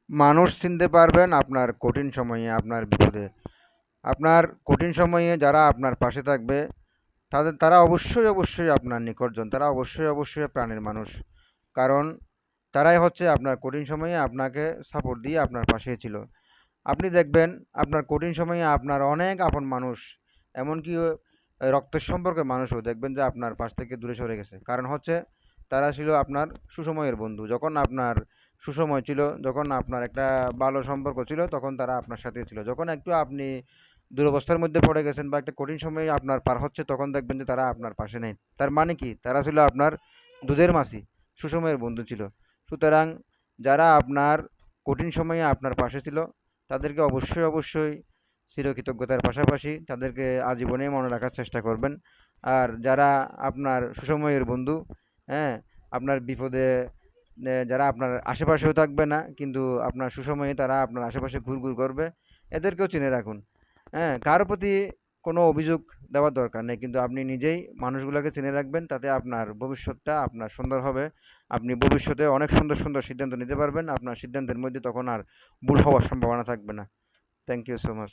মানুষ চিনতে পারবেন আপনার কঠিন সময়ে, আপনার বিপদে। আপনার কঠিন সময়ে যারা আপনার পাশে থাকবে তারা অবশ্যই আপনার নিকটজন। তারা অবশ্যই প্রাণের মানুষ। কারণ তারাই হচ্ছে আপনার কঠিন সময়ে আপনাকে সাপোর্ট দিয়ে আপনার পাশেই ছিল। আপনি দেখবেন আপনার কঠিন সময়ে আপনার অনেক আপন মানুষ, এমনকি রক্তের সম্পর্কের মানুষও দেখবেন যে আপনার পাশ থেকে দূরে সরে গেছে। কারণ হচ্ছে তারা ছিল আপনার সুসময়ের বন্ধু। যখন আপনার সুসময় ছিল, যখন আপনার একটা ভালো সম্পর্ক ছিল, তখন তারা আপনার সাথে ছিল। যখন একটু আপনি দুরবস্থার মধ্যে পড়ে গেছেন বা একটা কঠিন সময় আপনার পার হচ্ছে, তখন দেখবেন যে তারা আপনার পাশে নেই। তার মানে কি? তারা ছিল আপনার দুধের মাছি, সুসময়ের বন্ধু ছিল। সুতরাং যারা আপনার কঠিন সময়ে আপনার পাশে ছিল তাদেরকে অবশ্যই চিরকৃতজ্ঞতার পাশাপাশি তাদেরকে আজীবনেই মনে রাখার চেষ্টা করবেন। আর যারা আপনার সুসময়ের বন্ধু, হ্যাঁ, আপনার বিপদে যারা আপনার আশেপাশেও থাকবে না, কিন্তু আপনার সুসময়ে তারা আপনার আশেপাশে ঘুরঘুর করবে, এদেরকেও চিনে রাখুন। হ্যাঁ, কারো প্রতি কোনো অভিযোগ দেওয়ার দরকার নেই, কিন্তু আপনি নিজেই মানুষগুলোকে চিনে রাখবেন, তাতে আপনার ভবিষ্যৎটা আপনার সুন্দর হবে। আপনি ভবিষ্যতে অনেক সুন্দর সিদ্ধান্ত নিতে পারবেন। আপনার সিদ্ধান্তের মধ্যে তখন আর ভুল হওয়ার সম্ভাবনা থাকবে না। Thank you so much.